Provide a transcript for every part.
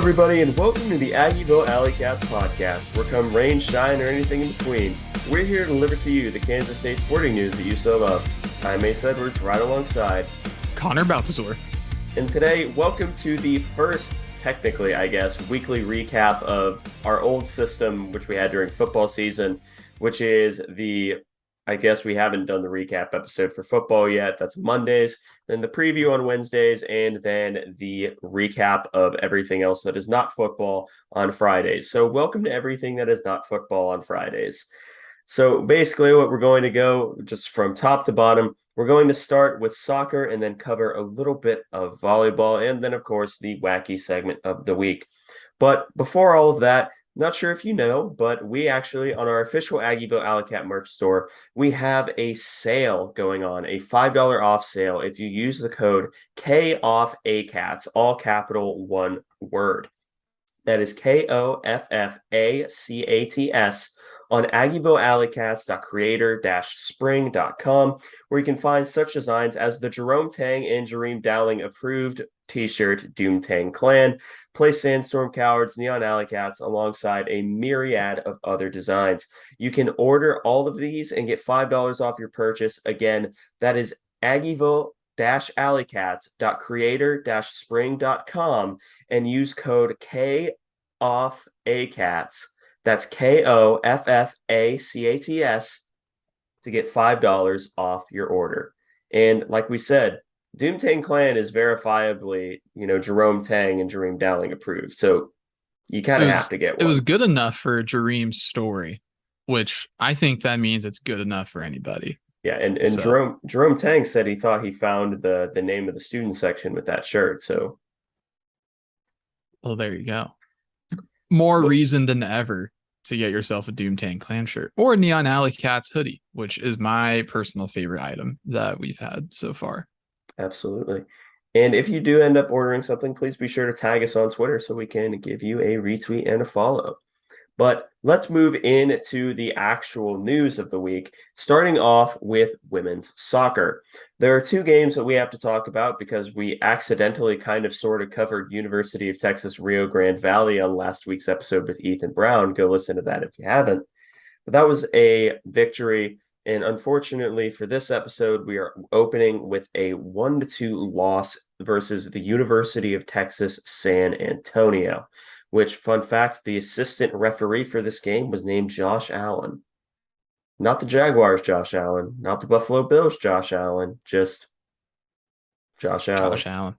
everybody, and welcome to the Aggieville Alleycats podcast, where come rain, shine, or anything in between, we're here to deliver to you the Kansas State sporting news that you so love. I'm Ace Edwards, right alongside Connor Baltazar. And today, welcome to the first, technically, I guess, weekly recap of our old system, which we had during football season, which is I guess we haven't done the recap episode for football yet. That's Mondays, then the preview on Wednesdays, and then the recap of everything else that is not football on Fridays. So welcome to everything that is not football on Fridays. So basically what we're going to go just from top to bottom, we're going to start with soccer and then cover a little bit of volleyball and then, of course, the wacky segment of the week. But before all of that, not sure if you know, but we actually, on our official Aggieville Alleycat merch store, we have a sale going on, a $5 off sale if you use the code KOFFACATS, all capital, one word. That is KOFFACATS on AggievilleAlleycats.creator-spring.com, where you can find such designs as the Jerome Tang and Jareem Dowling approved t-shirt Doomtang Clan, Play Sandstorm Cowards, Neon Alleycats, alongside a myriad of other designs. You can order all of these and get $5 off your purchase. Again, that is Aggieville-Alleycats.creator-spring.com and use code KOFFACATS. That's KOFFACATS to get $5 off your order. And like we said, Doomtang Clan is verifiably, Jerome Tang and Jareem Dowling approved. So you kind of have to get one. It was good enough for Jareem's story, which I think that means it's good enough for anybody. Yeah, and Jerome Tang said he thought he found the name of the student section with that shirt. So, well, there you go. More reason than ever to get yourself a Doomtang Clan shirt or a Neon Alleycats hoodie, which is my personal favorite item that we've had so far. Absolutely. And if you do end up ordering something, please be sure to tag us on Twitter so we can give you a retweet and a follow. But let's move into the actual news of the week, starting off with women's soccer. There are two games that we have to talk about because we accidentally kind of sort of covered University of Texas Rio Grande Valley on last week's episode with Ethan Brown. Go listen to that if you haven't. But that was a victory. And unfortunately for this episode, we are opening with a 1-2 loss versus the University of Texas San Antonio, which, fun fact, the assistant referee for this game was named Josh Allen. Not the Jaguars' Josh Allen, not the Buffalo Bills' Josh Allen, just Josh Allen. Josh Allen.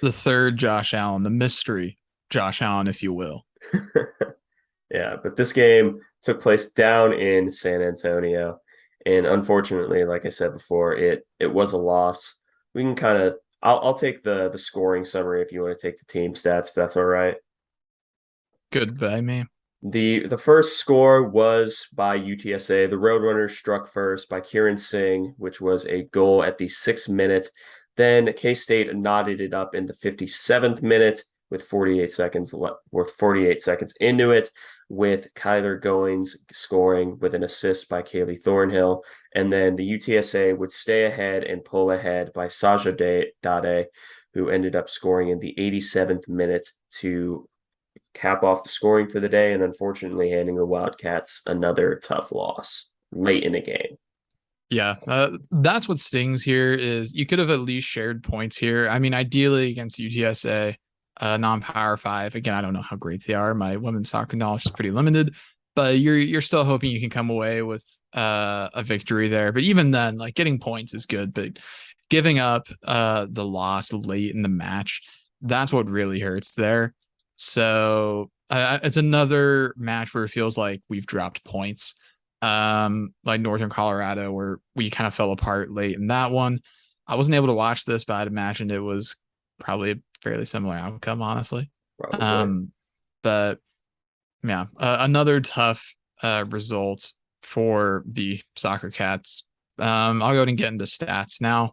The third Josh Allen, the mystery Josh Allen, if you will. Yeah, but this game took place down in San Antonio. And unfortunately, like I said before, it was a loss. We can kind of I'll take the scoring summary if you want to take the team stats, if that's all right. Good by me. The first score was by UTSA. The Roadrunners struck first by Kieran Singh, which was a goal at the 6th minute. Then K-State knotted it up in the 57th minute with 48 seconds into it, with Kyler Goings scoring with an assist by Kaylee Thornhill. And then the UTSA would stay ahead and pull ahead by Saja Dade, who ended up scoring in the 87th minute to cap off the scoring for the day, and unfortunately handing the Wildcats another tough loss late in the game. Yeah, that's what stings here is you could have at least shared points here. I mean, ideally against UTSA, non-power 5. Again, I don't know how great they are. My women's soccer knowledge is pretty limited, but you're still hoping you can come away with a victory there. But even then, like, getting points is good, but giving up the loss late in the match, that's what really hurts there. So it's another match where it feels like we've dropped points, like Northern Colorado, where we kind of fell apart late in that one. I wasn't able to watch this, but I'd imagined it was probably a fairly similar outcome, honestly. But yeah, another tough result for the Soccer Cats. I'll go ahead and get into stats now.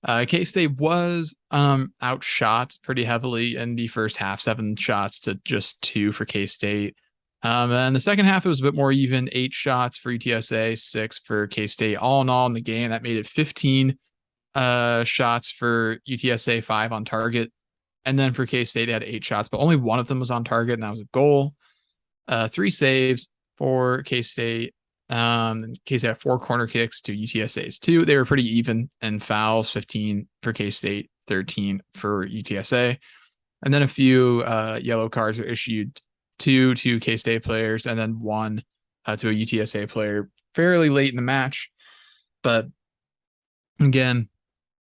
K-State was outshot pretty heavily in the first half, 7 shots to just 2 for K-State. And the second half, it was a bit more even, 8 shots for UTSA, 6 for K-State. All in all in the game, that made it 15 shots for UTSA, 5 on target. And then for K-State, they had 8 shots, but only one of them was on target, and that was a goal. 3 saves for K-State. K-State had 4 corner kicks to UTSA's 2. They were pretty even, and fouls 15 for K-State, 13 for UTSA. And then a few yellow cards were issued, 2 to K-State players, and then 1 to a UTSA player fairly late in the match. But again,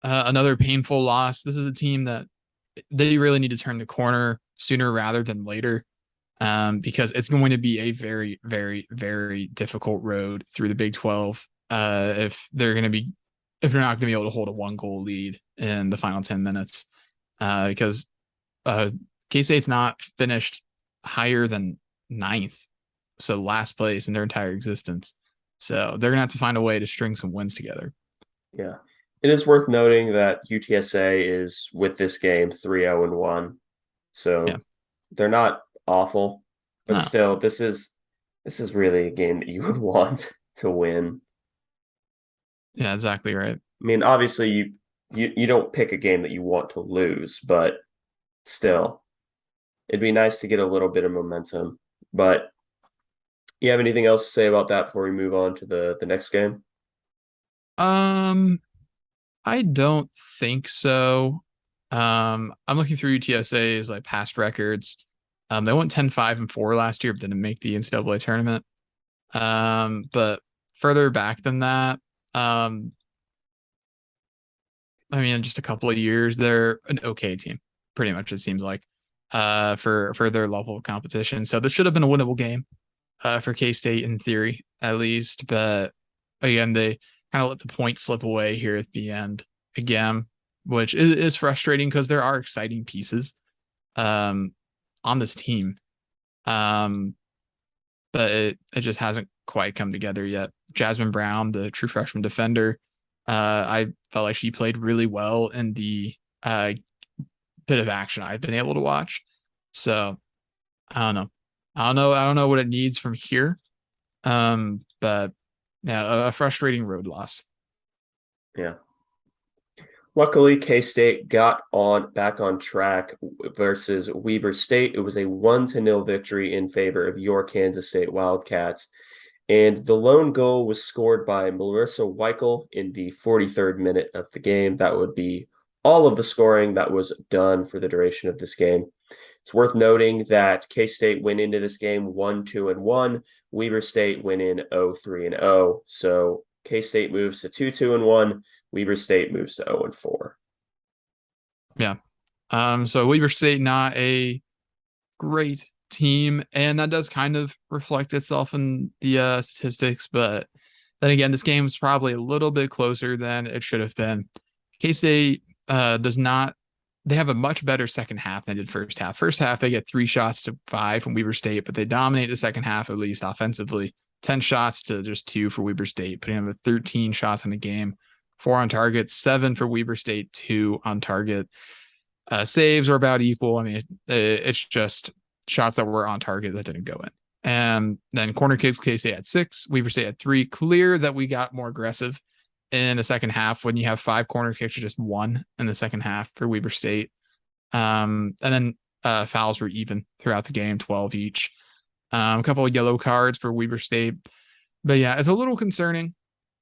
another painful loss. This is a team that they really need to turn the corner sooner rather than later, because it's going to be a very, very, very difficult road through the Big 12 if they're not going to be able to hold a 1-goal lead in the final 10 minutes, because K-State's not finished higher than 9th, so last place in their entire existence. So they're gonna have to find a way to string some wins together. Yeah. It is worth noting that UTSA is with this game 3-0-1. So Yeah. they're not awful, but No. still this is really a game that you would want to win. Yeah, exactly right. I mean, obviously you don't pick a game that you want to lose, but still, it'd be nice to get a little bit of momentum. But you have anything else to say about that before we move on to the next game? Um, I don't think so. I'm looking through UTSA's like past records. They went 10-5-4 last year, but didn't make the NCAA tournament. But further back than that, I mean, in just a couple of years, they're an okay team, pretty much, it seems like, for their level of competition. So this should have been a winnable game, for K-State in theory, at least. But again, they kind of let the point slip away here at the end again, which is frustrating because there are exciting pieces on this team. But it just hasn't quite come together yet. Jasmine Brown, the true freshman defender, I felt like she played really well in the bit of action I've been able to watch. So I don't know. I don't know what it needs from here. But yeah, a frustrating road loss. Yeah. Luckily, K-State got on back on track versus Weber State. It was a 1-0 victory in favor of your Kansas State Wildcats. And the lone goal was scored by Melissa Weichel in the 43rd minute of the game. That would be all of the scoring that was done for the duration of this game. It's worth noting that K-State went into this game 1-2-1. Weber State went in 0-3-0. So K-State moves to 2-2-1. Weber State moves to 0-4. Yeah. So Weber State not a great team, and that does kind of reflect itself in the statistics. But then again, this game is probably a little bit closer than it should have been. K-State does not. They have a much better second half than they did first half. First half, they get 3 shots to 5 from Weber State, but they dominate the second half, at least offensively. 10 shots to just 2 for Weber State, putting them with 13 shots in the game. 4 on target, 7 for Weber State, 2 on target. Saves are about equal. I mean, it's just shots that were on target that didn't go in. And then corner kicks, K-State had 6, Weber State had 3. Clear that we got more aggressive in the second half when you have 5 corner kicks or just 1 in the second half for Weber State. And then fouls were even throughout the game, 12 each. A couple of yellow cards for Weber State. But yeah, it's a little concerning.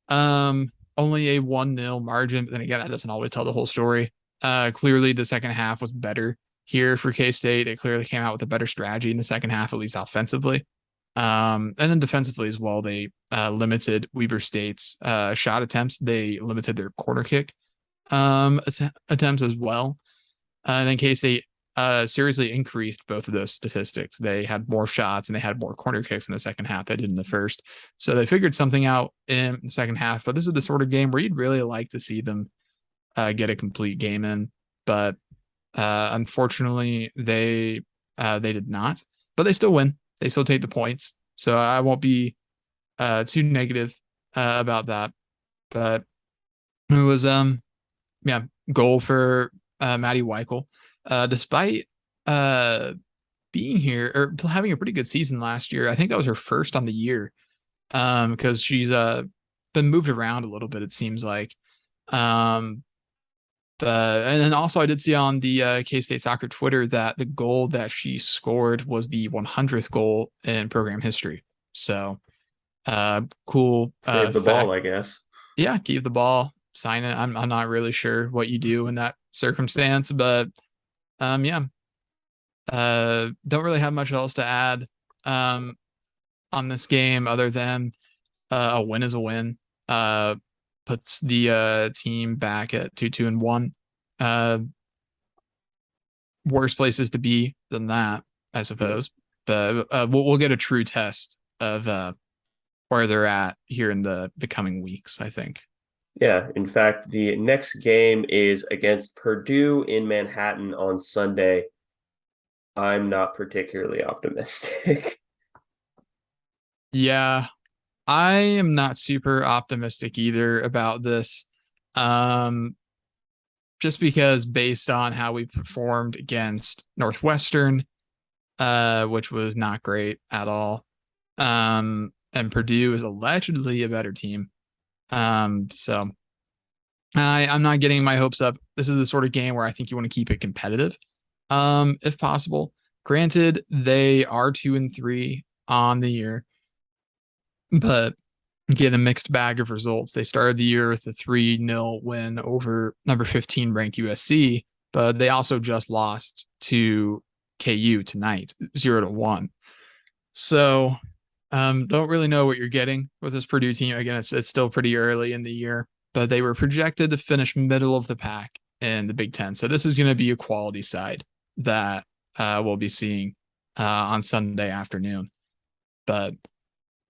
Only a 1-0 margin, but then again, that doesn't always tell the whole story. Clearly the second half was better here for K-State. It clearly came out with a better strategy in the second half, at least offensively. And then defensively as well, they limited Weber State's shot attempts. They limited their corner kick attempts as well. And then K-State seriously increased both of those statistics. They had more shots and they had more corner kicks in the second half than they did in the first. So they figured something out in the second half. But this is the sort of game where you'd really like to see them get a complete game in. But unfortunately, they did not. But they still win. They still take the points. So I won't be too negative about that. But it was goal for Maddie Weichel. Despite being here or having a pretty good season last year, I think that was her first on the year. Because she's been moved around a little bit, it seems like. And then also I did see on the K-State soccer Twitter that the goal that she scored was the 100th goal in program history. So cool Save the ball, fact. I guess. Yeah, keep the ball, sign it. I'm not really sure what you do in that circumstance, but yeah. Don't really have much else to add um on this game other than a win is a win. Puts the team back at 2-2-1. Uh, Worse places to be than that, I Yeah. suppose. But we'll get a true test of where they're at here in the coming weeks, I think. Yeah, in fact, the next game is against Purdue in Manhattan on Sunday. I'm not particularly optimistic. Yeah, I am not super optimistic either about this. Um, just because based on how we performed against Northwestern, which was not great at all. And Purdue is allegedly a better team. So I'm not getting my hopes up. This is the sort of game where I think you want to keep it competitive, if possible. Granted, they are 2-3 on the year, but get a mixed bag of results. They started the year with a 3-0 win over number 15 ranked USC, but they also just lost to KU tonight, 0-1. So don't really know what you're getting with this Purdue team. Again, it's still pretty early in the year, but they were projected to finish middle of the pack in the Big Ten. So this is going to be a quality side that we'll be seeing on Sunday afternoon. But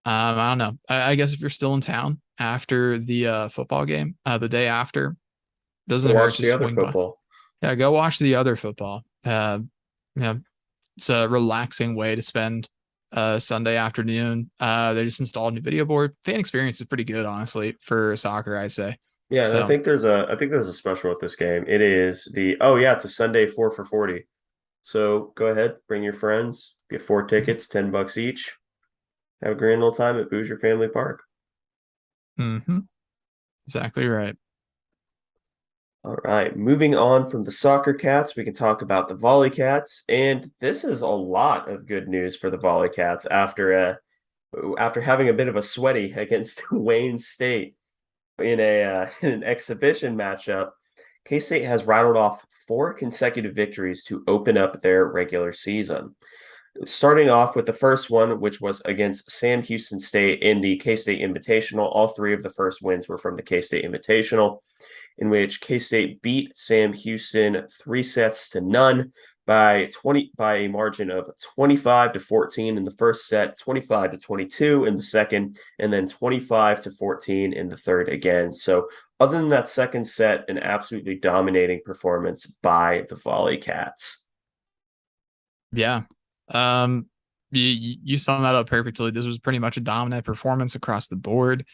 I don't know. I guess if you're still in town after the football game, the day after, Go doesn't hurt watch to the other swing by. football. Yeah, go watch the other football. Yeah, it's a relaxing way to spend Sunday afternoon. They just installed a new video board. Fan experience is pretty good, honestly, for soccer, I say. Yeah, and So, I think there's a special with this game. It is the oh yeah, it's a Sunday 4 for 40. So go ahead, bring your friends, get 4 tickets, $10 each. Have a grand old time at Boozer Family Park. mm-hmm, exactly right. All right, moving on from the soccer cats, we can talk about the volley cats, and this is a lot of good news for the volley cats after having a bit of a sweaty against Wayne State in in an exhibition matchup. K-State has rattled off 4 consecutive victories to open up their regular season. Starting off with the first one, which was against Sam Houston State in the K-State Invitational. All 3 of the first wins were from the K-State Invitational, in which K-State beat Sam Houston 3 sets to none by a margin of 25-14 in the first set, 25-22 in the second, and then 25-14 in the third again. So other than that second set, an absolutely dominating performance by the Volley Cats. Yeah. Um, you summed that up perfectly. This was pretty much a dominant performance across the board.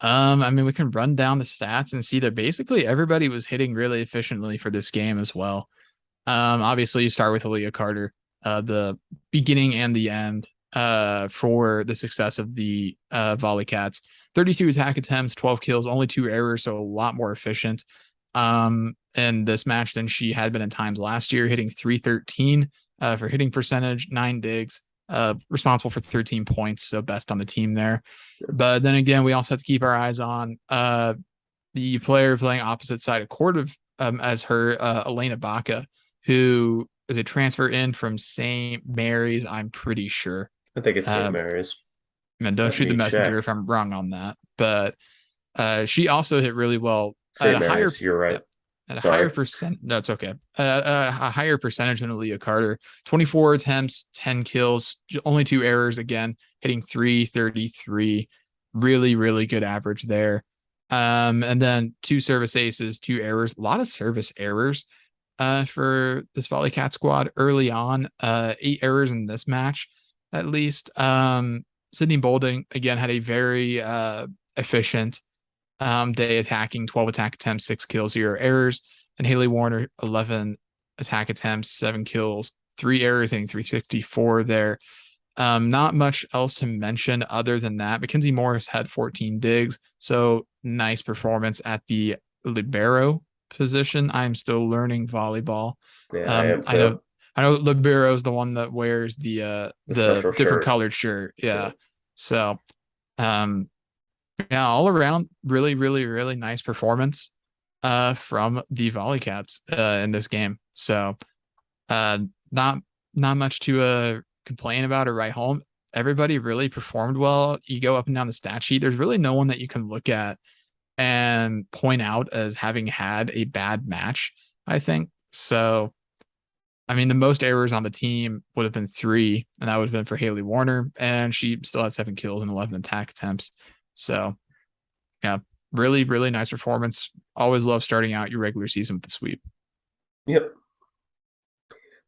I mean, we can run down the stats and see that basically everybody was hitting really efficiently for this game as well. Obviously, you start with Aaliyah Carter, the beginning and the end for the success of the Volley Cats. 32 attack attempts, 12 kills, only 2 errors, so a lot more efficient in this match than she had been in times last year, hitting 313 for hitting percentage, 9 digs, responsible for 13 points, so best on the team there. But then again, we also have to keep our eyes on the player playing opposite side of court of as her, Elena Baca, who is a transfer in from St. Mary's, I'm pretty sure. I think it's St. Uh, Mary's. and don't Let shoot the me messenger check. if I'm wrong on that. But she also hit really well at St. a higher Mary's, you're right. at a higher Sorry. percent. That's okay. A higher percentage than Aaliyah Carter. 24 attempts, 10 kills, only 2 errors again, hitting 333. Really, really good average there. And then 2 service aces, 2 errors, a lot of service errors for this Volley Cat squad early on. 8 errors in this match, at least. Sydney Bolding again had a very efficient day attacking, 12 attack attempts, 6 kills, 0 errors. And Haley Warner, 11 attack attempts, 7 kills, 3 errors, hitting 354 there. Not much else to mention other than that. Mackenzie Morris had 14 digs, so nice performance at the libero position. I'm still learning volleyball. Yeah, I am I too. know libero is the one that wears The the special different shirt. colored shirt. Yeah. Yeah. So um yeah, all around really, really, really nice performance from the Volleycats in this game. So uh not not much to complain about or write home. Everybody really performed well. You go up and down the stat sheet. There's really no one that you can look at and point out as having had a bad match, I think. So, I mean, the most errors on the team would have been 3, and that would have been for Haley Warner, and she still had 7 kills and 11 attack attempts. So, yeah, really, really nice performance. Always love starting out your regular season with the sweep. Yep.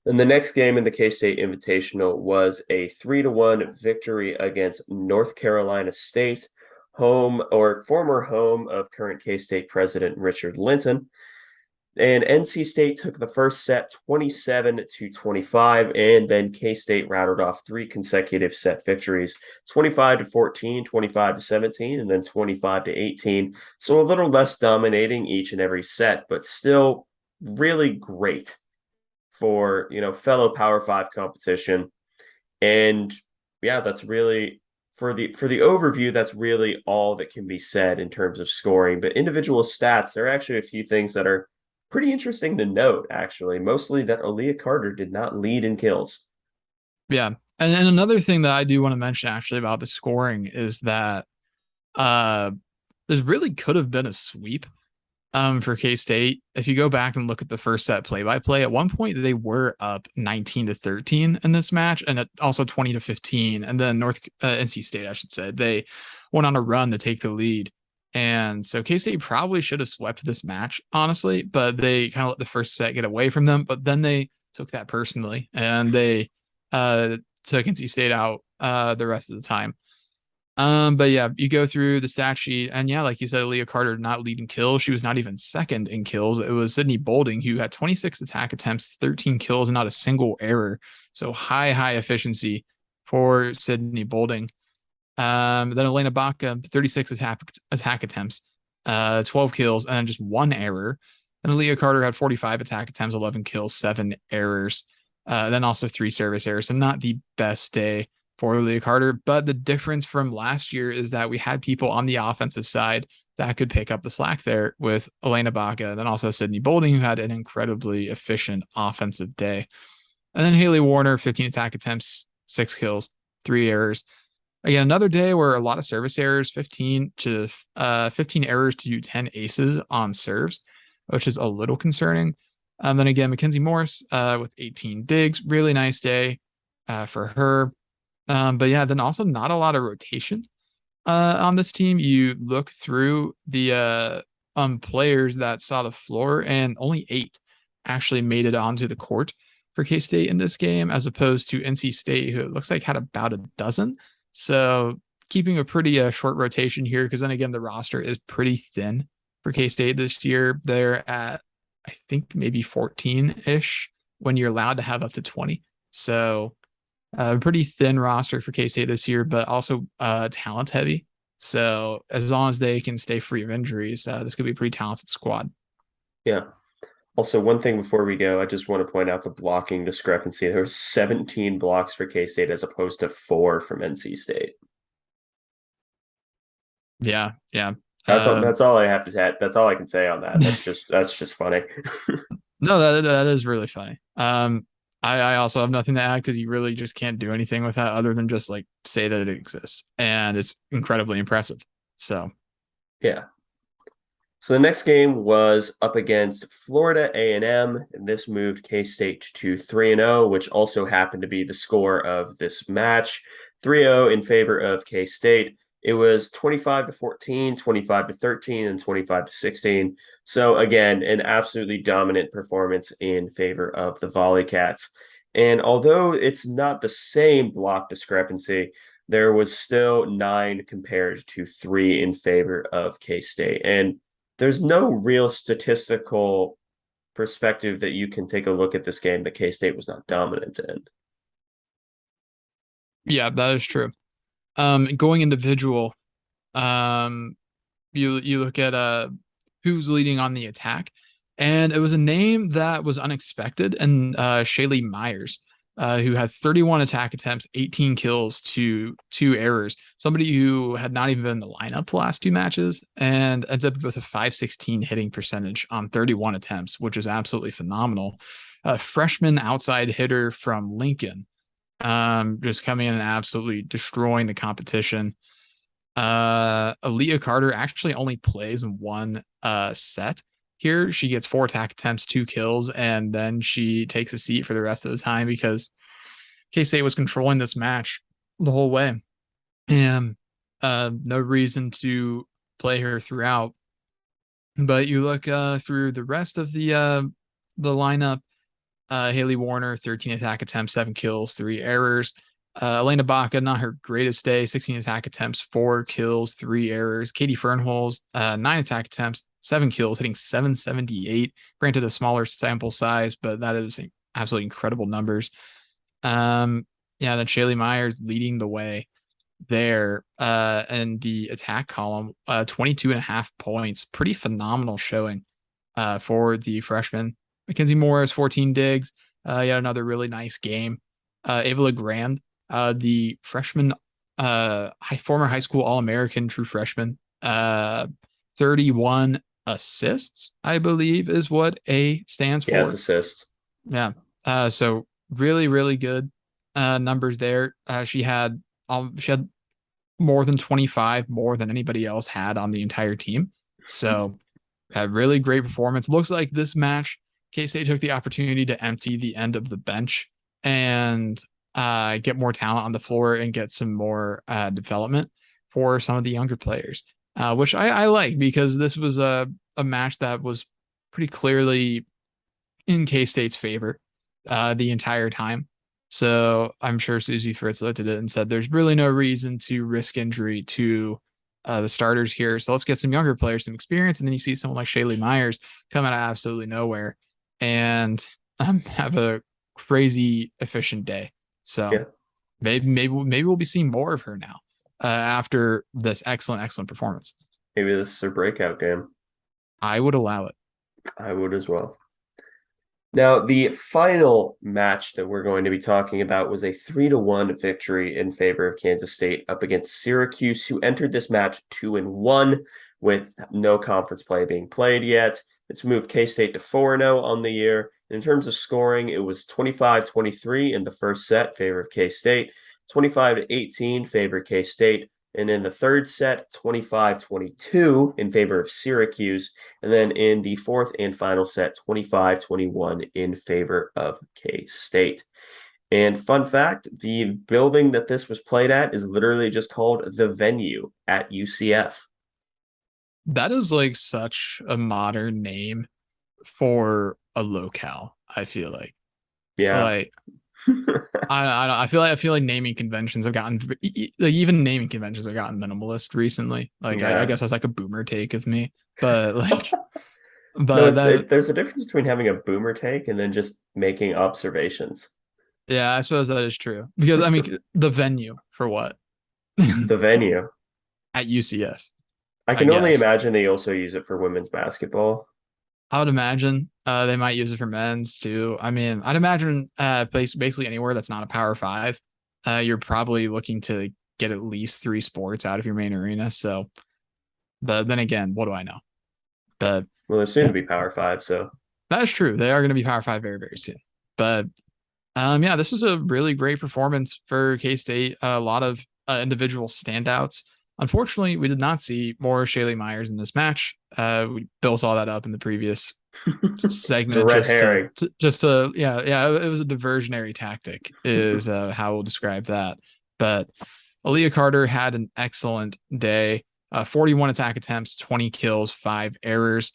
And the next game in the K-State Invitational was a 3-1 victory against North Carolina State, home or former home of current K-State president Richard Linton. And NC State took the first set 27-25, and then K-State rattled off 3 consecutive set victories, 25-14, 25-17, and then 25-18. So a little less dominating each and every set, but still really great for, fellow Power 5 competition. And yeah, that's really for the overview, that's really all that can be said in terms of scoring. But individual stats, there are actually a few things that are pretty interesting to note, actually. Mostly that Aaliyah Carter did not lead in kills. Yeah. And another thing that I do want to mention actually about the scoring is that uh this really could have been a sweep for K-State. If you go back and look at the first set play-by-play, at one point they were up 19-13 in this match, and also 20-15. And then NC State, I should say, they went on a run to take the lead. And so K-State probably should have swept this match, honestly, but they kind of let the first set get away from them. But then they took that personally, and they took NC State out the rest of the time. But yeah, you go through the stat sheet, and yeah, like you said, Leah Carter not leading kills. She was not even second in kills. It was Sydney Bolding who had 26 attack attempts, 13 kills, and not a single error. So high efficiency for Sydney Bolding. Then Elena Baca, 36 attack attempts, 12 kills, and then just 1 error. And Leah Carter had 45 attack attempts, 11 kills, 7 errors. Then also 3 service errors. So not the best day for Leah Carter. But the difference from last year is that we had people on the offensive side that could pick up the slack there with Elena Baca, then also Sydney Bolding, who had an incredibly efficient offensive day. And then Haley Warner, 15 attack attempts, 6 kills, 3 errors. Again, another day where a lot of service errors, 15 errors to 10 aces on serves, which is a little concerning. Then again, Mackenzie Morris with 18 digs, really nice day for her. But yeah, then also not a lot of rotation on this team. You look through the players that saw the floor, and only 8 actually made it onto the court for K-State in this game, as opposed to NC State, who it looks like had about a dozen. So keeping a pretty short rotation here, because then again, the roster is pretty thin for K-State this year. They're at, I think, maybe 14-ish when you're allowed to have up to 20. So a pretty thin roster for K-State this year, but also talent heavy. So as long as they can stay free of injuries, this could be a pretty talented squad. Yeah. Also, one thing before we go, I just want to point out the blocking discrepancy. There were 17 blocks for K-State as opposed to 4 from NC State. Yeah. That's all I have to say. That's all I can say on that. That's just funny. No, that is really funny. I also have nothing to add because you really just can't do anything with that other than just like say that it exists, and it's incredibly impressive. So Yeah. So the next game was up against Florida A&M, and this moved K-State to 3-0, which also happened to be the score of this match. 3-0 in favor of K-State. It was 25-14, 25-13, and 25-16. So again, an absolutely dominant performance in favor of the Volleycats. And although it's not the same block discrepancy, there was still 9 compared to 3 in favor of K-State. And there's no real statistical perspective that you can take a look at this game that K-State was not dominant in. yeah, that is true. Going individual, um, you look at who's leading on the attack, And it was a name that was unexpected, and Shaylee Myers, who had 31 attack attempts, 18 kills to 2 errors. Somebody who had not even been in the lineup the last 2 matches and ends up with a 516 hitting percentage on 31 attempts, which is absolutely phenomenal. A freshman outside hitter from Lincoln, just coming in and absolutely destroying the competition. Aaliyah Carter actually only plays in one set here. She gets 4 attack attempts, 2 kills, and then she takes a seat for the rest of the time because K-State was controlling this match the whole way. And no reason to play her throughout. But you look through the rest of the lineup. Haley Warner, 13 attack attempts, 7 kills, 3 errors. Elena Baca, not her greatest day, 16 attack attempts, 4 kills, 3 errors. Katie Fernholz, 9 attack attempts, 7 kills, hitting 778. Granted, a smaller sample size, but that is absolutely incredible numbers. Yeah, then Shaylee Myers leading the way there in the attack column, 22.5 points. Pretty phenomenal showing for the freshman. Mackenzie Morris, 14 digs. Yet another really nice game. Ava LeGrand, the freshman, former high school All-American true freshman, 31 assists, I believe is what A stands for. Yeah, it's assists. Yeah. So really, really good numbers there. She had more than 25, more than anybody else had on the entire team. So a really great performance. Looks like this match, K-State took the opportunity to empty the end of the bench and get more talent on the floor and get some more development for some of the younger players, which I like because this was a match that was pretty clearly in K-State's favor the entire time. So I'm sure Susie Fritz looked at it and said, there's really no reason to risk injury to the starters here. So let's get some younger players some experience. And then you see someone like Shaylee Myers come out of absolutely nowhere and have a crazy efficient day. So Yeah. maybe we'll be seeing more of her now after this excellent performance. Maybe this is her breakout game. I would allow it. I would as well. Now, the final match that we're going to be talking about was a 3-1 victory in favor of Kansas State up against Syracuse, who entered this match 2-1 with no conference play being played yet. It's moved K-State to 4-0 on the year. In terms of scoring, it was 25-23 in the first set, favor of K-State, 25-18, favor of K-State, and in the third set, 25-22 in favor of Syracuse. And then in the fourth and final set, 25-21 in favor of K-State. And fun fact, the building that this was played at is literally just called The Venue at UCF. That is like such a modern name for a locale, I feel like. Yeah. Like I feel like naming conventions have gotten like even naming conventions have gotten minimalist recently. Like Yeah. I guess that's like a boomer take of me, but like No, but that there's a difference between having a boomer take and then just making observations. yeah, I suppose that is true because I mean the venue for what The venue. at UCF, I I can only guess. imagine they also use it for women's basketball. I would imagine they might use it for men's too. I mean, I'd imagine basically anywhere that's not a Power Five, you're probably looking to get at least 3 sports out of your main arena. So, but then again, what do I know? But Well, they're soon yeah, to be Power Five, so that's true. They are going to be Power Five very, very soon. But yeah, this was a really great performance for K-State. A lot of individual standouts. Unfortunately, we did not see more Shaylee Myers in this match. We built all that up in the previous it's a segment red just herring. yeah, it was a diversionary tactic is how we'll describe that. But Aaliyah Carter had an excellent day. 41 attack attempts, 20 kills, 5 errors.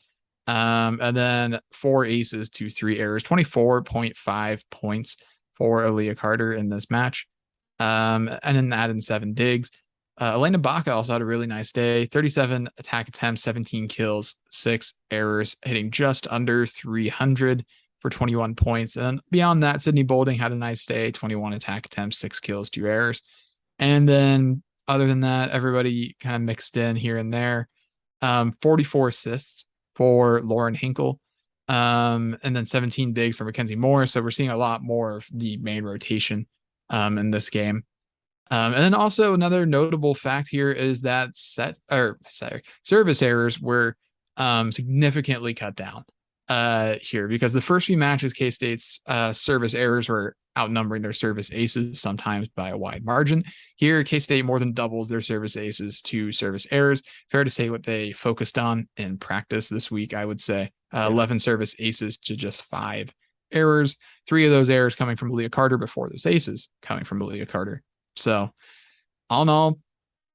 And then 4 aces to 3 errors, 24.5 points for Aaliyah Carter in this match. And then add in 7 digs. Elena Baca also had a really nice day. 37 attack attempts, 17 kills, 6 errors, hitting just under 300 for 21 points. And beyond that, Sydney Bolding had a nice day. 21 attack attempts, 6 kills, 2 errors. And then other than that, everybody kind of mixed in here and there. 44 assists for Lauren Hinkle. And then 17 digs for Mackenzie Moore. So we're seeing a lot more of the main rotation in this game. And then also another notable fact here is that service errors were significantly cut down here, because the first few matches, K-State's service errors were outnumbering their service aces, sometimes by a wide margin. Here, K-State more than doubles their service aces to service errors. Fair to say what they focused on in practice this week, I would say. 11 service aces to just 5 errors. 3 of those errors coming from Leah Carter before those aces coming from Leah Carter. So, all in all,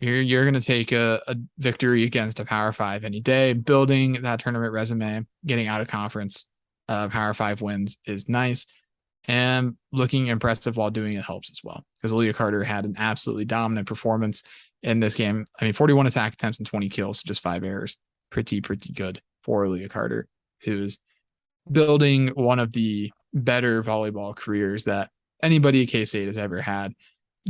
you're going to take a victory against a Power 5 any day. Building that tournament resume, getting out of conference Power 5 wins is nice. And looking impressive while doing it helps as well, because Leah Carter had an absolutely dominant performance in this game. I mean, 41 attack attempts and 20 kills, just 5 errors. Pretty good for Leah Carter, who's building one of the better volleyball careers that anybody at K-State has ever had,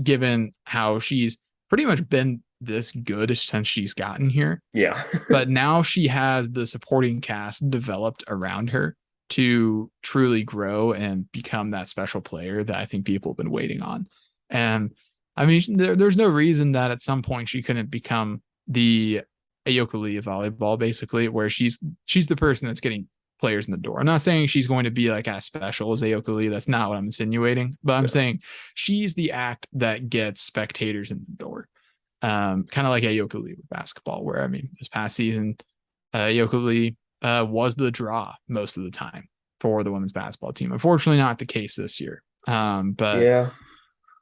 given how she's pretty much been this good since she's gotten here. Yeah. But now she has the supporting cast developed around her to truly grow and become that special player that I think people have been waiting on. And I mean, there's no reason that at some point she couldn't become the Ayoka Lee of volleyball, basically, where she's the person that's getting players in the door. I'm not saying she's going to be like as special as Ayoka Lee. That's not what I'm insinuating, but I'm saying she's the act that gets spectators in the door. Kind of like Ayoka Lee with basketball, where I mean, this past season, Ayoka Lee was the draw most of the time for the women's basketball team. Unfortunately, not the case this year. But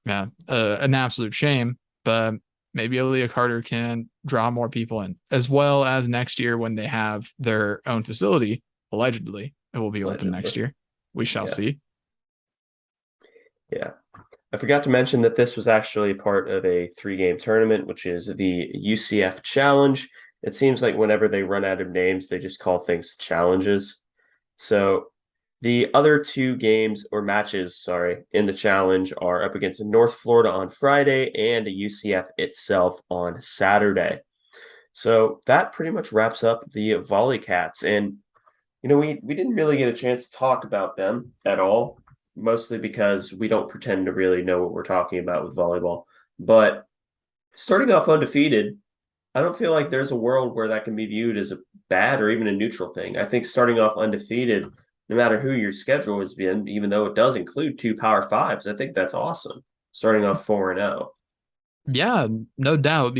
yeah, an absolute shame. But maybe Aaliyah Carter can draw more people in, as well as next year when they have their own facility. Allegedly, it will be open next year. We shall see. Yeah. I forgot to mention that this was actually part of a 3-game tournament, which is the UCF Challenge. It seems like whenever they run out of names, they just call things challenges. So the other 2 games or matches, sorry, in the challenge are up against North Florida on Friday and a UCF itself on Saturday. So that pretty much wraps up the Volleycats. And, we didn't really get a chance to talk about them at all, mostly because we don't pretend to really know what we're talking about with volleyball. But starting off undefeated, I don't feel like there's a world where that can be viewed as a bad or even a neutral thing. I think starting off undefeated, no matter who your schedule has been, even though it does include 2 Power 5s, I think that's awesome. Starting off 4-0. Yeah, no doubt,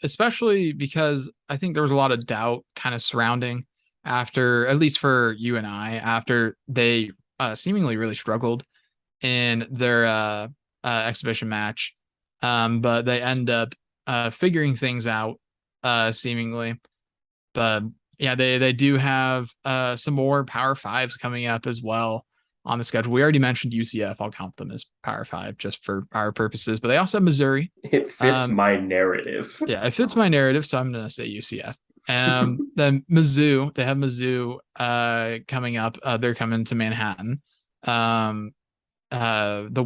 especially because I think there was a lot of doubt kind of surrounding after, at least for you and I, after they seemingly really struggled in their exhibition match. But they end up figuring things out seemingly. But yeah, they do have some more Power 5s coming up as well on the schedule. We already mentioned UCF. I'll count them as Power 5 just for our purposes. But they also have Missouri. It fits my narrative. Yeah, it fits my narrative, so I'm going to say UCF. Then Mizzou, they have Mizzou coming up. They're coming to Manhattan the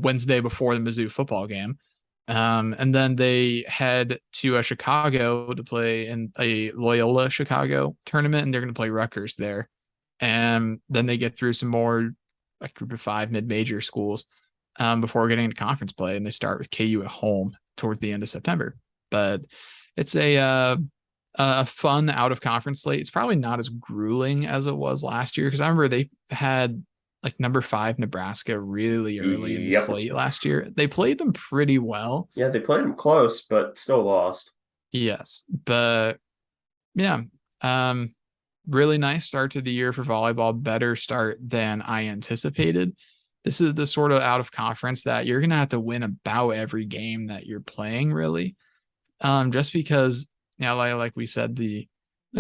Wednesday before the Mizzou football game. And then they head to Chicago to play in a Loyola Chicago tournament, and they're going to play Rutgers there. And then they get through some more like group of 5 mid-major schools before getting into conference play, and they start with KU at home towards the end of September. But it's a fun out of conference slate. It's probably not as grueling as it was last year, because I remember they had like number 5 Nebraska really early in the slate last year. They played them pretty well. Yeah, they played them close, but still lost. Yes, but yeah, really nice start to the year for volleyball. Better start than I anticipated. This is the sort of out of conference that you're gonna have to win about every game that you're playing, really. Just because, like we said, the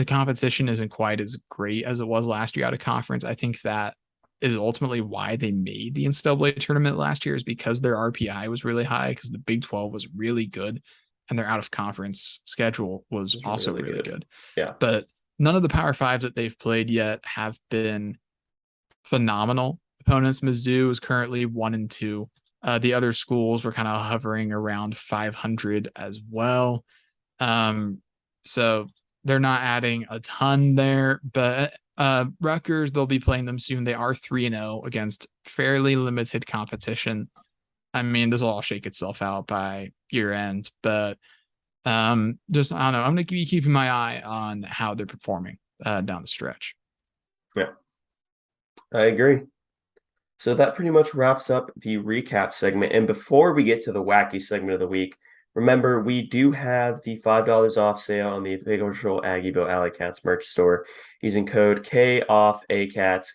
competition isn't quite as great as it was last year out of conference. I think that is ultimately why they made the NCAA tournament last year, is because their RPI was really high, because the Big 12 was really good and their out of conference schedule was also really good. Yeah. But none of the Power 5s that they've played yet have been phenomenal opponents. Mizzou is currently 1-2. The other schools were kind of hovering around 500 as well. So they're not adding a ton there, but Rutgers, they'll be playing them soon. They are 3-0 against fairly limited competition. I mean, this will all shake itself out by year end, but just I don't know. I'm gonna be keeping my eye on how they're performing down the stretch. Yeah, I agree. So that pretty much wraps up the recap segment. And before we get to the wacky segment of the week, remember we do have the $5 off sale on the official Aggieville Alleycats merch store using code KOFFACATS,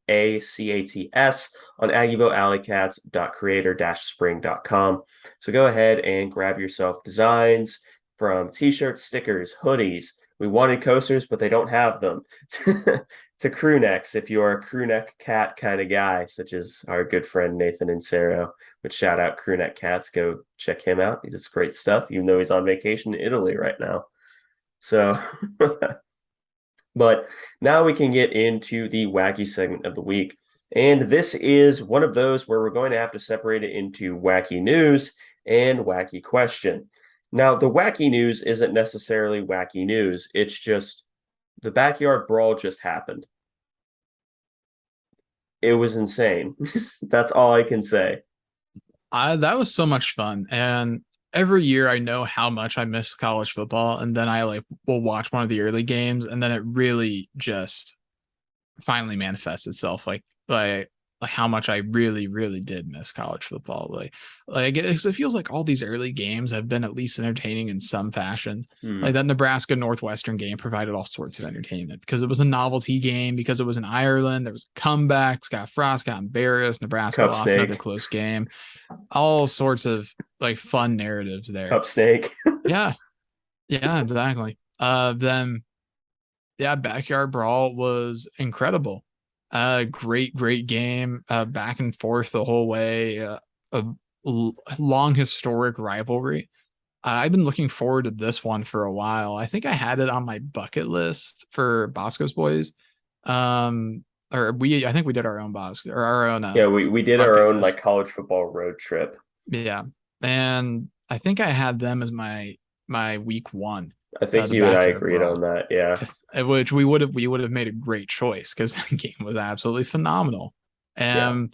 KOFFACATS on AggievilleAlleycats.creator-spring.com. So go ahead and grab yourself designs from t-shirts, stickers, hoodies. We wanted coasters, but they don't have them. To crew necks if you're a crew neck cat kind of guy, such as our good friend Nathan Insero. But shout out crew neck cats. Go check him out. He does great stuff, even though he's on vacation in Italy right now. So, but now we can get into the wacky segment of the week. And this is one of those where we're going to have to separate it into wacky news and wacky question. Now, the wacky news isn't necessarily wacky news. It's just the backyard brawl just happened. It was insane. That's all I can say. That was so much fun, and every year I know how much I miss college football, and then I like will watch one of the early games, and then it really just finally manifests itself like how much I really did miss college football. It feels like all these early games have been at least entertaining in some fashion. Like that Nebraska Northwestern game provided all sorts of entertainment because it was a novelty game, because it was in Ireland. There was comebacks. Scott Frost got embarrassed. Nebraska Cup lost snake. another close game. All sorts of like fun narratives there. Cup snake. Yeah, exactly. Then yeah, backyard brawl was incredible. Great game. Back and forth the whole way. Long historic rivalry. I've been looking forward to this one for a while. I think I had it on my bucket list for Bosco's Boys. I think we did our own Bosco or our own. Yeah, we did our own list. like college football road trip. Yeah, and I think I had them as my week one. I think you and I agreed on that. Yeah, which we would have made a great choice because that game was absolutely phenomenal. And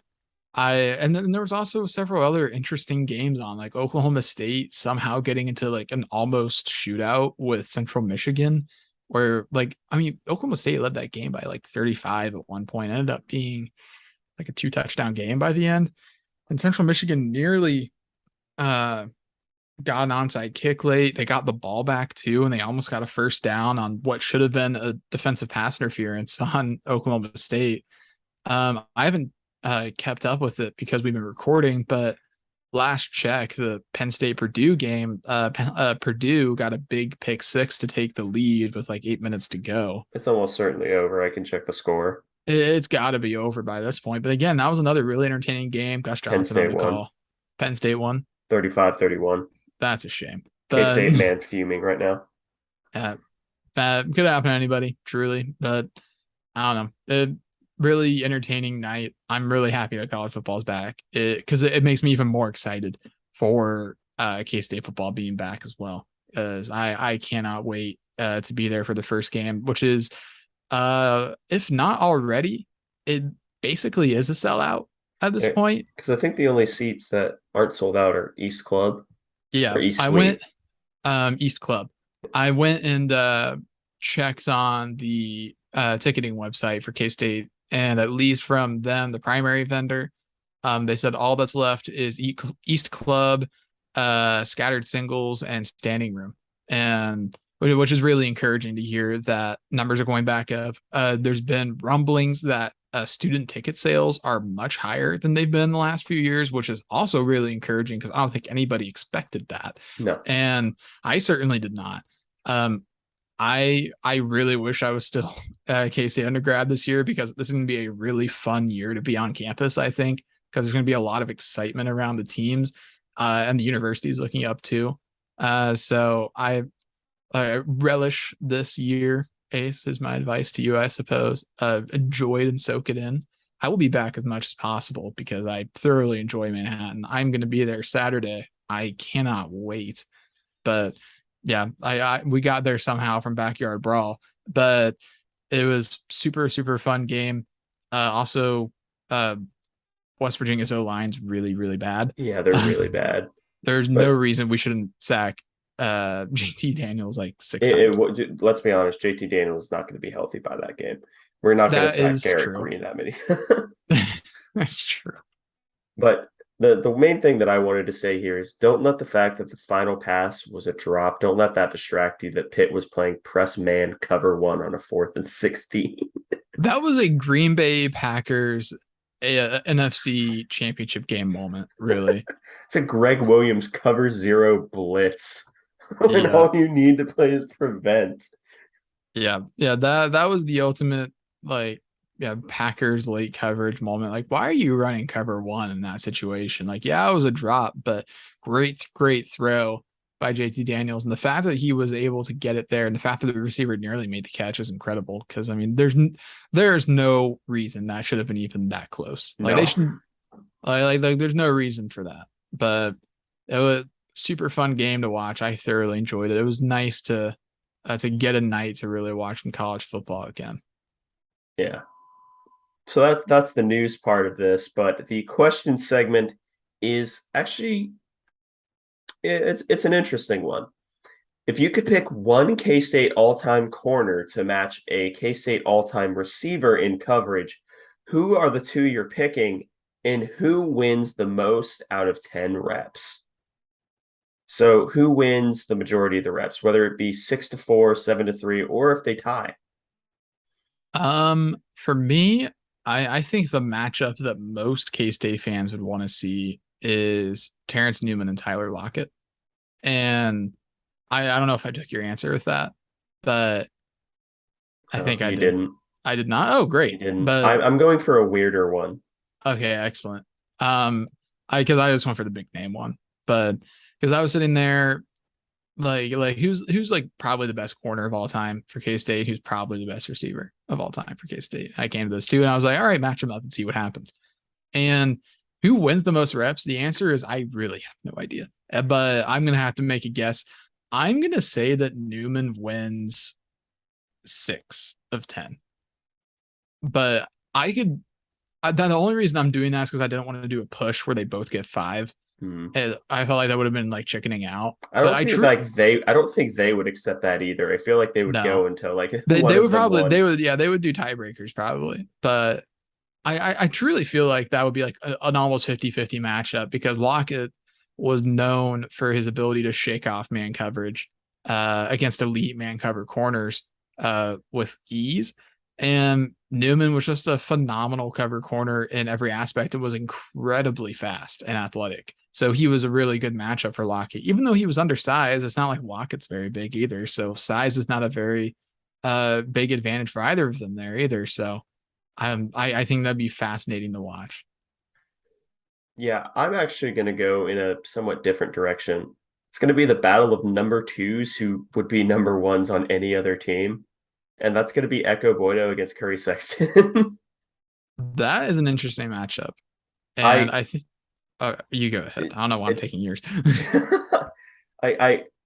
and then there was also several other interesting games on, like Oklahoma State somehow getting into like an almost shootout with Central Michigan, where like I mean Oklahoma State led that game by like 35 at one point, ended up being like a 2-touchdown game by the end, and Central Michigan nearly got an onside kick late. They got the ball back too, and they almost got a first down on what should have been a defensive pass interference on Oklahoma State. I haven't kept up with it because we've been recording, but last check, the Penn State Purdue game, Purdue got a big pick six to take the lead with like 8 minutes to go. it's almost certainly over. I can check the score. It's got to be over by this point. But again, that was another really entertaining game. Gus Johnson on the call. Penn State won 35-31. That's a shame. K-State man fuming right now. Could happen to anybody, truly. But I don't know. Really entertaining night. I'm really happy that college football is back because it makes me even more excited for K-State football being back as well. Because I cannot wait to be there for the first game, which is, if not already, it basically is a sellout at this point. Because I think the only seats that aren't sold out are East Club. Yeah, I went East Club. I went and checked on the ticketing website for K-State, and at least from them, the primary vendor, they said all that's left is East Club, scattered singles, and standing room, and which is really encouraging to hear that numbers are going back up. There's been rumblings that student ticket sales are much higher than they've been the last few years, which is also really encouraging because I don't think anybody expected that. No. And I certainly did not. I really wish I was still K-State undergrad this year, because this is going to be a really fun year to be on campus, I think, because there's going to be a lot of excitement around the teams and the universities looking up too. So I relish this year. Ace is my advice to you, I suppose. Enjoy it and soak it in. I will be back as much as possible because I thoroughly enjoy Manhattan. I'm going to be there Saturday. I cannot wait. But yeah, we got there somehow from Backyard Brawl. But It was super, super fun game. Also, uh, West Virginia's O line's really, really bad. Yeah, they're really bad. There's no But reason we shouldn't sack JT Daniels like 6 times. let's be honest, JT Daniels is not going to be healthy by that game. We're not going to That sack is Garrett true. Green that many. That's true. But the main thing that I wanted to say here is don't let the fact that the final pass was a drop, don't let that distract you that Pitt was playing press man cover one on a 4th and 16. That was a Green Bay Packers NFC championship game moment, really. It's a Greg Williams cover zero blitz. And Yeah. all you need to play is prevent. Yeah. Yeah. That was the ultimate, like, yeah, Packers late coverage moment. Like, why are you running cover one in that situation? Like, yeah, it was a drop, but great throw by JT Daniels. And the fact that he was able to get it there and the fact that the receiver nearly made the catch is incredible. Cause I mean, there's no reason that should have been even that close. Like they No. should like there's no reason for that. But it was super fun game to watch. I thoroughly enjoyed it. It was nice to get a night to really watch some college football again. Yeah. So that's the news part of this, but the question segment is actually it's an interesting one. If you could pick one K-State all-time corner to match a K-State all-time receiver in coverage, who are the two you're picking and who wins the most out of 10 reps? So who wins the majority of the reps, whether it be 6-4, 7-3, or if they tie? For me, I think the matchup that most K-State fans would want to see is Terrence Newman and Tyler Lockett. And I don't know if I took your answer with that, but I No, think I you did. didn't. I did not. Oh, You great. didn't. But I'm going for a weirder one. okay, excellent. Because I just went for the big name one, but because I was sitting there like who's like probably the best corner of all time for K-State, who's probably the best receiver of all time for K-State. I came to those two and I was like, all right, match them up and see what happens. And who wins the most reps? The answer is I really have no idea. But I'm gonna have to make a guess. I'm gonna say that Newman wins 6 of 10. But I could the only reason I'm doing that is because I didn't want to do a push where they both get 5. Hmm. And I felt like that would have been like chickening out. I But don't think I don't think they would accept that either. I feel like they would no. go until like one They of would them probably won. they would do tiebreakers probably. But I truly feel like that would be like an almost 50-50 matchup because Lockett was known for his ability to shake off man coverage against elite man cover corners with ease. And Newman was just a phenomenal cover corner in every aspect. It was incredibly fast and athletic. So he was a really good matchup for Lockett. Even though he was undersized, it's not like Lockett's very big either. So size is not a very big advantage for either of them there either. So I think that'd be fascinating to watch. Yeah, I'm actually going to go in a somewhat different direction. It's going to be the battle of number twos who would be number ones on any other team. And that's going to be Echo Boydo against Curry Sexton. That is an interesting matchup. And I I think you go ahead. it, I don't know why I'm it, taking yours.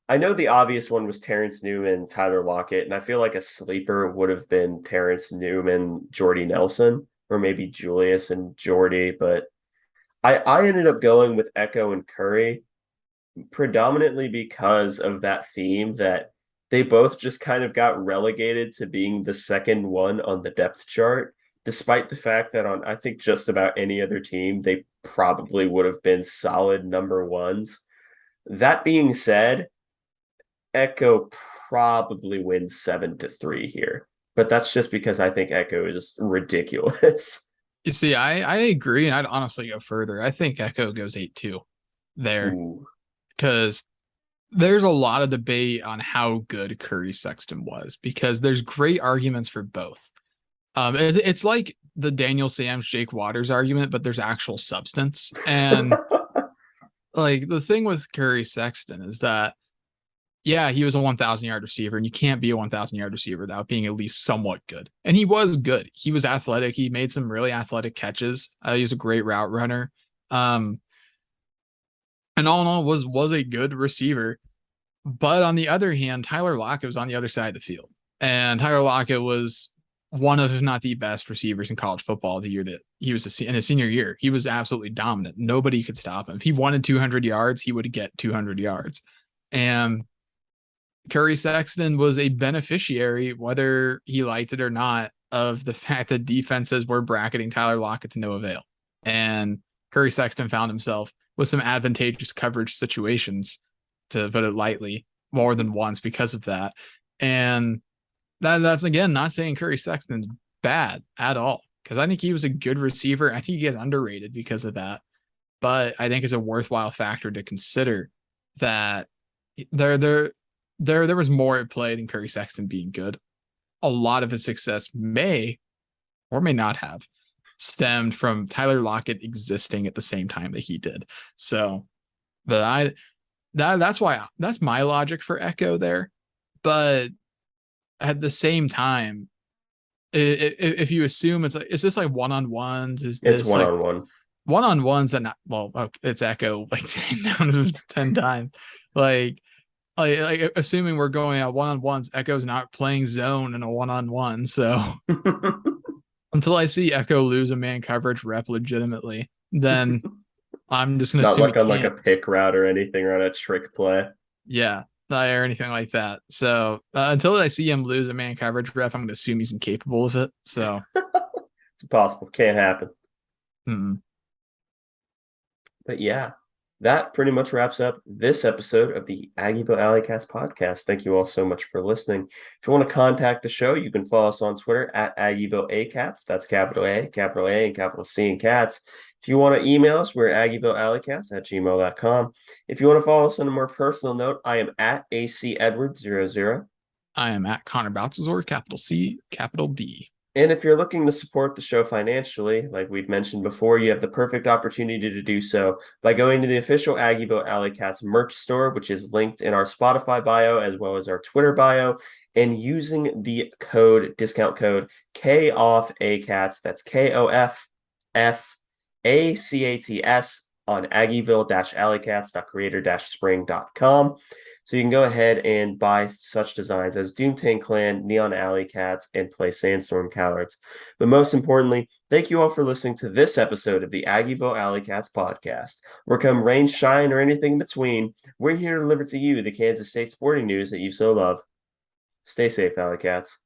I know the obvious one was Terrence Newman, Tyler Lockett, and I feel like a sleeper would have been Terrence Newman, Jordy Nelson, or maybe Julius and Jordy, but I ended up going with Echo and Curry predominantly because of that theme that they both just kind of got relegated to being the second one on the depth chart, despite the fact that on I think just about any other team, they probably would have been solid number ones. That being said, Echo probably wins 7-3 here, but that's just because I think Echo is ridiculous. You see, I agree, and I'd honestly go further. I think Echo goes 8-2 there Ooh. because there's a lot of debate on how good Curry Sexton was because there's great arguments for both. It's like the Daniel Sams, Jake Waters argument, but there's actual substance. And like the thing with Curry Sexton is that, yeah, he was a 1,000-yard receiver, and you can't be a 1,000-yard receiver without being at least somewhat good. And he was good. He was athletic. He made some really athletic catches. He was a great route runner. And all in all, was a good receiver. But on the other hand, Tyler Lockett was on the other side of the field, and Tyler Lockett was one of, if not the best receivers in college football the year that he was in his senior year. He was absolutely dominant. Nobody could stop him. If he wanted 200 yards, he would get 200 yards. And Curry Sexton was a beneficiary, whether he liked it or not, of the fact that defenses were bracketing Tyler Lockett to no avail. And Curry Sexton found himself with some advantageous coverage situations, to put it lightly, more than once because of that. And that's, again, not saying Curry Sexton's bad at all, because I think he was a good receiver. I think he gets underrated because of that. But I think it's a worthwhile factor to consider that there was more at play than Curry Sexton being good. A lot of his success may or may not have stemmed from Tyler Lockett existing at the same time that he did. So, but that's my logic for Echo there. But at the same time, if you assume it's like, is this like one-on-ones? Is It's this like one-on-one. One-on-ones that not, well, okay, it's Echo like 10 times. Like, assuming we're going out one-on-ones, Echo's not playing zone in a one-on-one. So until I see Echo lose a man coverage rep legitimately, then I'm just gonna Not assume he like on like a can't. pick route or anything or on a trick play. Yeah, or anything like that. So until I see him lose a man coverage rep, I'm gonna assume he's incapable of it. So It's impossible. Can't happen. mm-mm. But yeah, that pretty much wraps up this episode of the Aggieville Alleycats podcast. Thank you all so much for listening. If you want to contact the show, you can follow us on Twitter at Aggieville Alleycats. That's capital A, and capital C in cats. If you want to email us, we're AggieVilleAlleycats@gmail.com. If you want to follow us on a more personal note, I am at ACEdward00. I am at Connor Baltazar, capital C, capital B. And if you're looking to support the show financially, like we've mentioned before, you have the perfect opportunity to do so by going to the official Aggieville Alleycats merch store, which is linked in our Spotify bio as well as our Twitter bio, and using the discount code KOFFACATS, that's KOFFACATS on Aggieville-Alleycats.creator-spring.com. So you can go ahead and buy such designs as Doomtang Clan, Neon Alley Cats, and Play Sandstorm Cowards. But most importantly, thank you all for listening to this episode of the Aggieville Alleycats podcast. Where come rain, shine, or anything in between, we're here to deliver to you the Kansas State sporting news that you so love. Stay safe, Alleycats.